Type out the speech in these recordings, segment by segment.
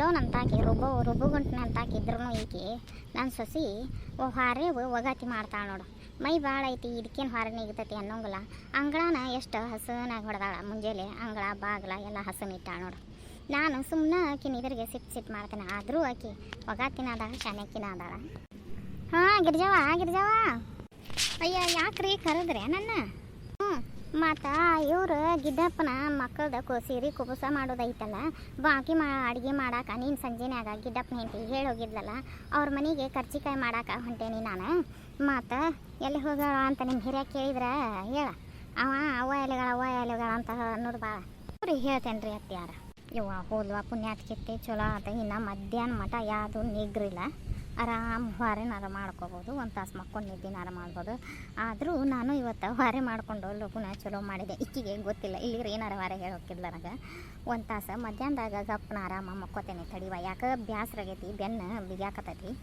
ಚಲೋನಂತಾಕಿ ರುಬ್ಬುಗುಂಟ್ನಂತಾಕಿದ್ರು ಈಕಿ ನನ್ನ ಸೊಸಿ ಹಾರೆ ಒಗಾತಿ ಮಾಡ್ತಾಳೆ ನೋಡು. ಮೈ ಭಾಳ ಐತಿ, ಇದಕ್ಕೇನು ಹೊರ ನಿಗ್ತೈತಿ ಅನ್ನೋಂಗಿಲ್ಲ. ಅಂಗಳನ ಎಷ್ಟು ಹಸನಾಗಿ ಹೊಡೆದಾಳ. ಮುಂಜಾನೆ ಅಂಗಳ ಬಾಗ್ಲ ಎಲ್ಲ ಹಸನಿಟ್ಟಾಳ ನೋಡು. ನಾನು ಸುಮ್ಮನೆ ಆಕಿನ ಇದ್ರಿಗೆ ಸಿಟ್ಟು ಮಾಡ್ತೇನೆ. ಆದರೂ ಆಕಿ ಒಗಾತಿನ ಅದಾಳ, ಶಾನ್ಯಾಕಿನ ಅದಾಳ. ಹಾಂ ಗಿರ್ಜವ್ವ ಅಯ್ಯ ಯಾಕ್ರಿ ಕರೆದ್ರೆ ನನ್ನ? ಮತ್ತು ಇವ್ರು ಗಿಡ್ಡಪ್ಪನ ಮಕ್ಕಳ್ದು ಸೀರೆ ಕುಬುಸ ಮಾಡೋದೈತಲ್ಲ, ಬಾಕಿ ಅಡುಗೆ ಮಾಡಾಕ ನೀನು ಸಂಜೆನ್ಯಾಗ ಗಿಡ್ಡಪ್ಪನ ಹೆಂಡತಿ ಹೇಳಿ ಹೋಗಿದ್ಲಲ್ಲ, ಅವ್ರ ಮನೆಗೆ ಕರ್ಚಿಕಾಯಿ ಮಾಡಾಕ ಹೊಂಟೇನಿ ನಾನು. ಮತ್ತು ಎಲ್ಲಿ ಹೋಗೋಣ ಅಂತ ನಿಮ್ಮ ಹಿರಿಯ ಕೇಳಿದ್ರೆ ಹೇಳ, ಅವ್ವ ಎಲೆಗಳ ಅಂತ ಅನ್ನೋದು ಭಾಳ ಅವ್ರಿಗೆ ಹೇಳ್ತೇನೆ ರೀ ಅತ್ಯಾರ. ಯವ್ವ ಹೋದ್ವಾ ಪುಣ್ಯಾತ್ಕಿತ್ತೆ ಚಲೋ ಆತ. ಇನ್ನು ಮಧ್ಯಾಹ್ನ ಮಠ ಯಾವುದು ನಿಗ್ರಿಲ್ಲ, ಆರಾಮ್ ಹೊರೆನಾರ ಮಾಡ್ಕೋಬೋದು, ಒಂದು ತಾಸು ಮಕ್ಕೊಂಡು ನಿದ್ದಿನಾರ ಮಾಡ್ಬೋದು. ಆದರೂ ನಾನು ಇವತ್ತು ಹೊರೆ ಮಾಡಿಕೊಂಡು ಲಘುನ ಚಲೋ ಮಾಡಿದೆ. ಇಕ್ಕಿಗೆ ಗೊತ್ತಿಲ್ಲ, ಇಲ್ಲಿ ಏನಾರ ಹೊರೆ ಹೇಳೋಕ್ಕಿಲ್ಲ ನನಗೆ. ಒಂದು ತಾಸು ಮಧ್ಯಾಹ್ನದಾಗ ಗಪ್ಪನ ಆರಾಮ ಮಕ್ಕೋತೇನೆ. ತಡಿವ ಯಾಕೆ ಬ್ಯಾಸ್ರಾಗೈತಿ, ಬೆನ್ನು ಬಿಗ್ಯಾಕತೈತಿ.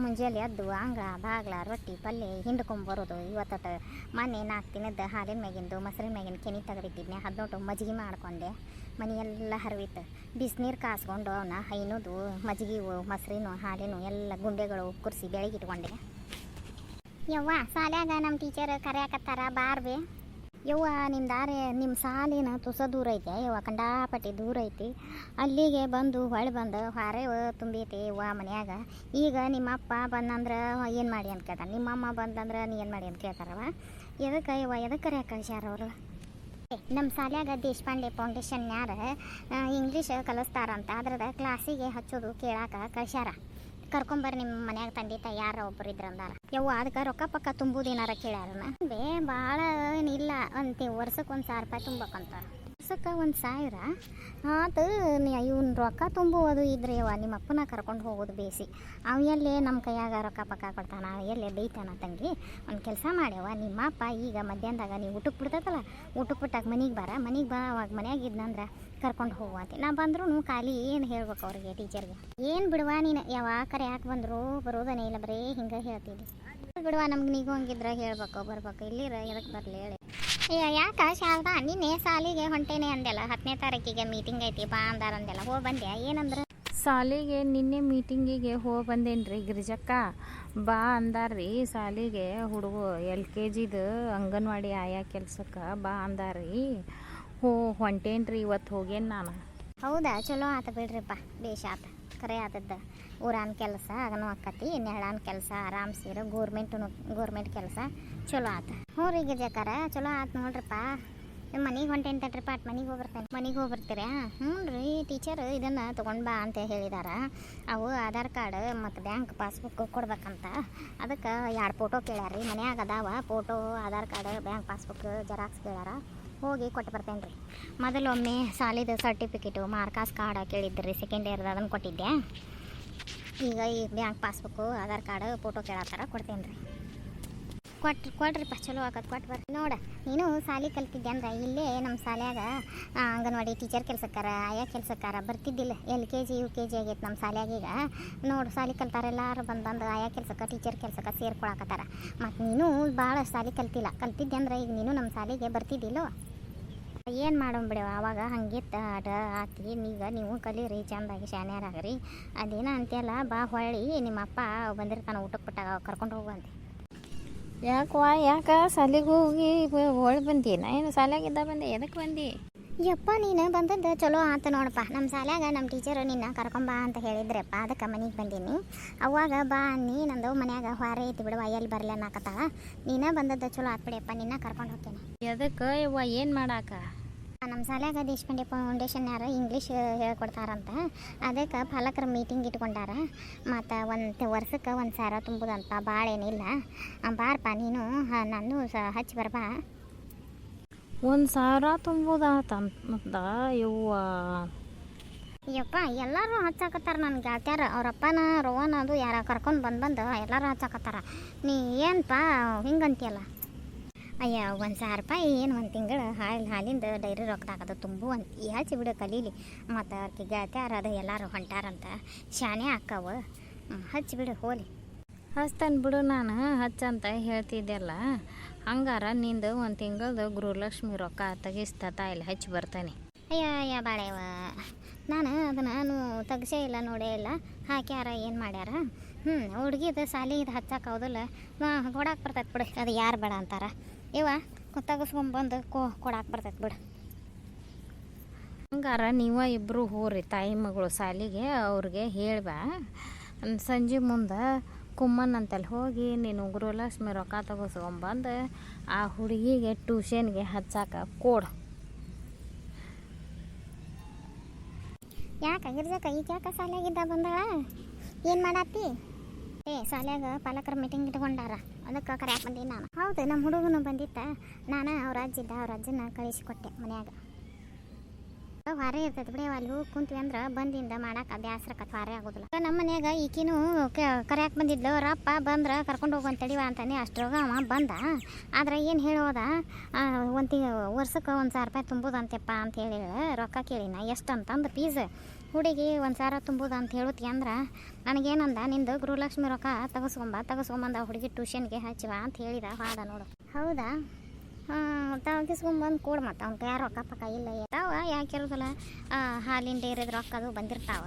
ಮುಂಜಾನೆ ಎದ್ದು ಅಂಗಳ ಬಾಗ್ಲ ರೊಟ್ಟಿ ಪಲ್ಯ ಹಿಂಡ್ಕೊಂಬರೋದು. ಇವತ್ತು ಮೊನ್ನೆ 4 ದಿನದ ಹಾಲಿನ ಮ್ಯಾಗಿಂದು ಮೊಸರಿನ ಮ್ಯಾಗಿನ ಕೆನಿ ತೆಗೆದಿಟ್ಟಿದ್ನೆ, ಅದನ್ನೊಟ್ಟು ಮಜ್ಜಿಗೆ ಮಾಡ್ಕೊಂಡೆ. ಮನೆಯೆಲ್ಲ ಹರಿವಿತ್ತು. ಬಿಸಿನೀರು ಕಾಸ್ಕೊಂಡು ಅವನ್ನ ಹೈನೋದು ಮಜ್ಜಿಗೆವು ಮೊಸರಿನೂ ಹಾಲಿನೂ ಎಲ್ಲ ಗುಂಡೆಗಳು ಕುರ್ಸಿ ಬೆಳಗಿಟ್ಕೊಂಡೆ. ಯವ್ವ ಶಾಲ್ಯಾಗ ನಮ್ಮ ಟೀಚರ್ ಕರೆಯಾಕತ್ತಾರ ಬಾರ್ಬೆ. ಯವ್ವ ನಿಮ್ಮ ಸಾಲಿನ ತುಸ ದೂರ ಐತೆ ಯವ್ವ, ಕಂಡಾಪಟ್ಟಿ ದೂರ ಐತಿ. ಅಲ್ಲಿಗೆ ಬಂದು ಬಂದು ಹೊರೆ ತುಂಬೈತಿ ಯವ್ವ ಮನ್ಯಾಗ. ಈಗ ನಿಮ್ಮಪ್ಪ ಬಂದಂದ್ರೆ ಏನು ಮಾಡಿ ಅಂತ ಕೇಳ್ತಾರೆ, ನಿಮ್ಮಮ್ಮ ಬಂದಂದ್ರೆ ನೀ ಏನು ಮಾಡಿ ಅಂತ ಕೇಳ್ತಾರವ. ಎದಕ್ಕೆ ಯವ್ವ ಎದಕ್ಕೆ ಕರೆಯಾಕ ಕಳ್ಸ್ಯಾರ ಅವರು? ನಮ್ಮ ಶಾಲ್ಯಾಗ ದೇಶಪಾಂಡೆ ಫೌಂಡೇಶನ್ಯಾರ ಇಂಗ್ಲೀಷ್ ಕಲಿಸ್ತಾರಂತ, ಅದ್ರದ ಕ್ಲಾಸಿಗೆ ಹಚ್ಚೋದು ಕೇಳಾಕ ಕಳ್ಸ್ಯಾರ. ಕರ್ಕೊಂಬರ್ರಿ ನಿಮ್ಮ ಮನ್ಯಾಗ ತಂದೆ ತಾಯಿ ಯಾರ ಒಬ್ಬರು ಇದ್ರಂದಾರ. ಯವ್ವ ಅದಕ್ಕೆ ರೊಕ್ಕ ಪಕ್ಕ ತುಂಬುದೇನಾರ ಕೇಳ್ಯಾರನ? ಭಾಳ ಏನಿಲ್ಲ, ವರ್ಷಕ್ಕೆ 1,000 ರೂಪಾಯಿ ತುಂಬಬೇಕಂತ. ವರ್ಷಕ್ಕೆ 1,000 ಆತು. ಇವ್ನ ರೊಕ್ಕ ತುಂಬುವುದು ಇದ್ರೆ ಯವ್ವ ನಿಮ್ಮ ಅಪ್ಪನ ಕರ್ಕೊಂಡು ಹೋಗೋದು ಬೇಸಿ. ಅವ ಎಲ್ಲೇ ನಮ್ಮ ಕೈಯಾಗ ರೊಕ್ಕ ಪಕ್ಕ ಕೊಡ್ತಾನ, ಎಲ್ಲೇ ಬೈತಾನ ತಂಗಿ. ಒಂದು ಕೆಲಸ ಮಾಡ್ಯವ, ನಿಮ್ಮಪ್ಪ ಈಗ ಮಧ್ಯಾಹ್ನದಾಗ ನೀವು ಊಟಕ್ಕೆ ಬಿಡ್ತೈತಲ್ಲ, ಊಟಕ್ಕೆ ಬಿಟ್ಟಾಗ ಮನೆಗೆ ಬಾ, ಅವಾಗ ಮನ್ಯಾಗ ಇದ್ನಂದ್ರೆ ಕರ್ಕೊಂಡು ಹೋಗುವಂತೆ. ನಾ ಬಂದರೂ ಖಾಲಿ ಏನು ಹೇಳ್ಬೇಕು ಅವ್ರಿಗೆ ಟೀಚರ್ಗೆ? ಏನು ಬಿಡುವ ನೀನು ಯಾವಾಕರೆ ಯಾಕೆ ಬಂದರು ಬರೋದನೇ ಇಲ್ಲ, ಬರೀ ಹಿಂಗೆ ಹೇಳ್ತಿದ್ದಿ ಬಿಡುವ. ನಮ್ಗೆ ನೀವು ಹಂಗಿದ್ರೆ ಹೇಳ್ಬೇಕು ಬರ್ಬೇಕು, ಇಲ್ಲಿರ ಎದಕ್ಕೆ ಬರಲಿ ಹೇಳಿ. ಯಾಕೆ ಶಾರದಾ ನಿನ್ನೆ ಸಾಲಿಗೆ ಹೊಂಟೇನೆ ಅಂದೆಲ್ಲ, 10ನೇ ತಾರೀಕಿಗೆ ಮೀಟಿಂಗ್ ಐತಿ ಬಾ ಅಂದಾರ ಅಂದೆಲ್ಲ, ಹೋಗಿ ಬಂದ್ಯಾ? ಏನಂದ್ರೆ ಸಾಲಿಗೆ ನಿನ್ನೆ ಮೀಟಿಂಗಿಗೆ ಹೋಗಿ ಬಂದೇನ್ರಿ ಗಿರಿಜಕ್ಕ. ಬಾ ಅಂದಾರ್ರಿ ಸಾಲಿಗೆ ಹುಡುಗ LKGದ ಅಂಗನವಾಡಿ ಆಯಾ ಕೆಲ್ಸಕ್ಕೆ ಬಾ ಅಂದಾರ್ರಿ. ಹೊಂಟೇನ್ರಿ ಇವತ್ತು ಹೋಗೇನು ನಾನು. ಹೌದಾ, ಚಲೋ ಆತ ಬಿಡ್ರಿಪ್ಪ, ಬೇಷ ಆತ. ಕರೆ ಆತದ್ದು ಊರಾನ ಕೆಲಸ ಆಗನೂ ಆಕತಿ, ನೆಳಾನ ಕೆಲಸ ಆರಾಮ್ ಸೇರು ಗೋರ್ಮೆಂಟ್ ಕೆಲಸ ಚಲೋ ಆತ. ಹ್ಞೂ ರೀ ಗಿರ್ಜಕ್ಕಾರ ಚಲೋ ಆತು ನೋಡ್ರಿಪ್ಪ. ನಿಮ್ಮ ಮನೆಗೆ ಹೊಂಟೇನು ತಡ್ರಿಪ್ಪ, ಮನೆಗೆ ಹೋಗ್ಬರ್ತೀರಾ? ಹ್ಞೂ ರೀ ಟೀಚರ್ ಇದನ್ನು ತೊಗೊಂಡು ಬಾ ಅಂತ ಹೇಳಿದಾರ. ಅವು ಆಧಾರ್ ಕಾರ್ಡ್ ಮತ್ತು ಬ್ಯಾಂಕ್ ಪಾಸ್ಬುಕ್ ಕೊಡ್ಬೇಕಂತ, ಅದಕ್ಕೆ 2 ಫೋಟೋ ಕೇಳ್ಯಾರ. ಮನ್ಯಾಗ ಅದಾವ photo, Aadhaar card, bank passbook xerox ಕೇಳ್ಯಾರ. ಹೋಗಿ ಕೊಟ್ಟು ಬರ್ತೇನೆ ರೀ. ಮೊದಲೊಮ್ಮೆ ಸಾಲಿದ ಸರ್ಟಿಫಿಕೇಟು ಮಾರ್ಕಾಸ್ ಕಾರ್ಡ್ ಕೇಳಿದ್ರಿ, ಸೆಕೆಂಡ್ ಇಯರ್ದು ಅದನ್ನು ಕೊಟ್ಟಿದ್ದೆ. ಈಗ ಈ bank passbook Aadhaar card photo ಕೇಳತ್ತಾರ, ಕೊಡ್ತೇನೆ ರೀ. ಕೊಡ್ರಿಪ್ಪ ಚಲೋ ಆಗತ್ತೆ, ಕೊಟ್ಟು ಬರ್ರಿ. ನೋಡ ನೀನು ಸಾಲಿ ಕಲ್ತಿದ್ದೆ ಅಂದ್ರೆ ಇಲ್ಲೇ ನಮ್ಮ ಶಾಲ್ಯಾಗ ಅಂಗನವಾಡಿ ಟೀಚರ್ ಕೆಲ್ಸಕ್ಕಾರ ಆಯಾ ಕೆಲ್ಸಕ್ಕಾರ ಬರ್ತಿದ್ದಿಲ್ಲ. LKG UKG ಆಗೈತೆ ನಮ್ಮ ಶಾಲ್ಯಾಗ. ಈಗ ನೋಡು ಸಾಲಿ ಕಲ್ತಾರ ಎಲ್ಲರೂ ಬಂದು ಆಯಾ ಕೆಲ್ಸಕ್ಕೆ ಟೀಚರ್ ಕೆಲ್ಸಕ್ಕೆ ಸೇರ್ಕೊಳಕತ್ತಾರ. ಮತ್ತು ನೀನು ಭಾಳ ಸಾಲಿ ಕಲ್ತಿದ್ದೆ ಅಂದ್ರೆ ಈಗ ನೀನು ನಮ್ಮ ಶಾಲೆಗೆ ಬರ್ತಿದ್ದಿಲ್ಲೋ. ಏನು ಮಾಡೋಣ ಬಿಡವ, ಅವಾಗ ಹಂಗೆ ಆತಿ. ಈಗ ನೀವು ಕಲೀರಿ, ಚೆಂದಾಗಿ ಶಾನ್ಯಾರಾಗ್ರಿ. ಅದೇನ ಅಂತೆಲ್ಲ ಬಾ ಹೊಳ್ಳಿ ನಿಮ್ಮ ಅಪ್ಪ ಬಂದಿರ್ತಾನೆ ಊಟಕ್ಕೆ ಬಿಟ್ಟಾಗ ಕರ್ಕೊಂಡು ಹೋಗುವಂತೆ. ಯಾಕೆ ಸಾಲಿಗೆ ಹೋಗಿ ಹೊಳ್ ಬಂದೇನ? ಏನು ಸಾಲ್ಯಾಗಿದ್ದ ಬಂದೆ, ಎದಕ್ಕೆ ಬಂದು? ಯಪ್ಪ ನೀನು ಬಂದದ್ದು ಚಲೋ ಆತ ನೋಡಪ್ಪ. ನಮ್ಮ ಶಾಲ್ಯಾಗ ನಮ್ಮ ಟೀಚರು ನಿನ್ನ ಕರ್ಕೊಂಬಾ ಅಂತ ಹೇಳಿದ್ರಪ್ಪ, ಅದಕ್ಕೆ ಮನೆಗೆ ಬಂದೀನಿ. ಅವಾಗ ಬಾ ಅನ್ನಿ ನಂದು ಮನ್ಯಾಗ ಹೊರೆ ಐತಿ ಬಿಡುವ, ಎಲ್ಲಿ ಬರಲಿ ಅನ್ನಕತ್ತಾಳ. ನೀನು ಬಂದದ್ದು ಚಲೋ ಆತ್ ಬಿಡಪ್ಪ, ನಿನ್ನ ಕರ್ಕೊಂಡು ಹೋಗ್ತೇನೆ. ಎದಕ್ಕೆ ಯವ್ವ ಏನು ಮಾಡಾಕ? ನಮ್ಮ ಶಾಲ್ಯಾಗ ದೇಶಪಾಂಡೆ ಫೌಂಡೇಶನ್ಯಾರ ಇಂಗ್ಲೀಷ್ ಹೇಳ್ಕೊಡ್ತಾರಂತ, ಅದಕ್ಕೆ ಪಾಲಕರ ಮೀಟಿಂಗ್ ಇಟ್ಕೊಂಡಾರ. ಮತ್ತು ವರ್ಷಕ್ಕೆ 1,000 ತುಂಬುದಂತ, ಭಾಳ ಏನಿಲ್ಲ. ಬಾರಪ್ಪ ನೀನು, ನಾನು ಹಚ್ಚಿ ಬರ್ಬಾ. 1,000 ತುಂಬುದಾತಂತ ಯವ್ವ. ಯಪ್ಪ ಎಲ್ಲರೂ ಹಚ್ಚಾಕತ್ತಾರ ನನ್ನ ಗೆಳತ್ಯಾರ, ಅವರಪ್ಪನ ರೋವನ ಅದು ಯಾರ ಕರ್ಕೊಂಡು ಬಂದು ಎಲ್ಲರೂ ಹಚ್ಚಾಕತ್ತಾರ. ನೀ ಏನಪ್ಪ ಹಿಂಗಂತೀಯಲ್ಲ? ಅಯ್ಯ 1,000 ರೂಪಾಯಿ ಏನು ಒಂದು ತಿಂಗಳು ಹಾಲಿಂದ ಡೈರಿ ರೊಕ್ಕದಾಗದು ತುಂಬು ಅಂತ ಹಚ್ಚಿ ಬಿಡು ಕಲೀಲಿ. ಮತ್ತು ಅವ್ರಿಗೆ ಗೆಳತ್ಯಾರ ಅದು ಎಲ್ಲರೂ ಹೊಂಟಾರಂತ, ಶಾನೆ ಅಕ್ಕವು, ಹಚ್ಚಿಬಿಡು ಹೋಲಿ. ಹಚ್ತಾನೆ ಬಿಡು, ನಾನು ಹಚ್ಚಂತ ಹೇಳ್ತಿದ್ದೆಲ್ಲ. ಹಂಗಾರ ನಿಂದು 1 ತಿಂಗಳದು ಗೃಹಲಕ್ಷ್ಮಿ ರೊಕ್ಕ ತೆಗಿಸ್ತಾ ಇಲ್ಲಿ ಹಚ್ಚಿ ಬರ್ತಾನೆ. ಅಯ್ಯ ಬಾಳೆವ, ನಾನು ಅದನ್ನು ತೆಗ್ಸೇ ಇಲ್ಲ ನೋಡೇ ಇಲ್ಲ ಹಾಕ್ಯಾರ ಏನು ಮಾಡ್ಯಾರ. ಹುಡುಗಿದು ಸಾಲಿದು ಹಚ್ಚಕ್ಕೆ ಹೌದಲ್ಲ ಕೊಡಕ್ಕೆ ಬರ್ತೈತೆ ಬಿಡು, ಅದು ಯಾರು ಬೇಡ ಅಂತಾರ. ಇವ ತೆಗೆಸ್ಕೊಂಬಂದು ಕೊಡಕ್ಕೆ ಬರ್ತೈತೆ ಬಿಡು. ಹಂಗಾರ ನೀವು ಇಬ್ಬರು ಹೋಗ್ರಿ ತಾಯಿ ಮಗಳು ಸಾಲಿಗೆ, ಅವ್ರಿಗೆ ಹೇಳ್ಬಾ ಸಂಜೆ ಮುಂದೆ ಕುಮ್ಮನ್ ಅಂತಲ್ಲಿ ಹೋಗಿ ನೀನು ಗೃಹಲಕ್ಷ್ಮಿ ರೊಕ್ಕ ತಗೋಸ್ಕೊಂಬಂದು ಆ ಹುಡುಗಿಗೆ ಟ್ಯೂಷನ್ಗೆ ಹಚ್ಚಾಕ ಕೊಡು. ಯಾಕೆ ಗಿರ್ಜಕ್ಕ ಈಗ ಯಾಕೆ ಸಾಲ್ಯಾಗಿದ್ದ ಬಂದಾಳ? ಏನು ಮಾಡತ್ತಿ? ಸಾಲ್ಯಾಗ ಪಾಲಕರ ಮೀಟಿಂಗ್ ಇಟ್ಕೊಂಡಾರ, ಅದಕ್ಕೆ ಕರ್ಯಾಕೆ ಬಂದೀನಿ ನಾನು. ಹೌದು, ನಮ್ಮ ಹುಡುಗನು ಬಂದಿತ್ತ, ನಾನು ಅವ್ರ ಅಜ್ಜನ ಕಳಿಸಿಕೊಟ್ಟೆ ಮನ್ಯಾಗ. ಹೊರೆ ಇರ್ತೈತೆ ಬಿಡಿ, ಅಲ್ಲಿ ಹೋಗಿ ಕುಂತ್ವಿ ಅಂದ್ರೆ ಬಂದಿಂದ ಮಾಡಕ್ಕೆ ಬ್ಯಾಸ್ರಕ್ಕೆ ಹೊರೆ ಆಗೋದಿಲ್ಲ. ನಮ್ಮ ಮನ್ಯಾಗ ಈಕಿನೂ ಕರ್ಯಾಕೆ ಬಂದಿದ್ಲು, ರಪ್ಪ ಬಂದ್ರೆ ಕರ್ಕೊಂಡು ಹೋಗುವಂತಡಿವ ಅಂತಾನೆ. ಅಷ್ಟ್ರಾಗ ಅವ ಬಂದ. ಆದ್ರೆ ಏನು ಹೇಳೋದ, ವರ್ಷಕ್ಕೆ 1,000 ರೂಪಾಯಿ ತುಂಬೋದಂತೆಪ್ಪ ಅಂತ ಹೇಳಿ ರೊಕ್ಕ ಕೇಳಿನ. ಎಷ್ಟು ಅಂತಂದು ಫೀಸ್ ಹುಡುಗಿ 1,000 ತುಂಬೋದು ಅಂತ ಹೇಳುತ್ತಿ ಅಂದ್ರೆ ನನಗೇನಂದ, ನಿಂದು ಗೃಹಲಕ್ಷ್ಮಿ ರೊಕ್ಕ ತಗಸ್ಕೊಂಬಂದ ಹುಡುಗಿ ಟ್ಯೂಷನ್ಗೆ ಹಚ್ಚಿವ ಅಂತ ಹೇಳಿದ ಹಾದ ನೋಡು. ಹೌದಾ? ತೆಗಿಸ್ಕೊಂಬಂದು ಕೊಡು. ಮತ್ತು ಅವ್ನ ಯಾರು ರೊಕ್ಕ ಪಕ್ಕ ಇಲ್ಲ ತಾವ ಯಾಕೆ ಇರೋದಿಲ್ಲ, ಹಾಲಿನ ಡೇರಿದ ರೊಕ್ಕ ಅದು ಬಂದಿರ್ತಾವ.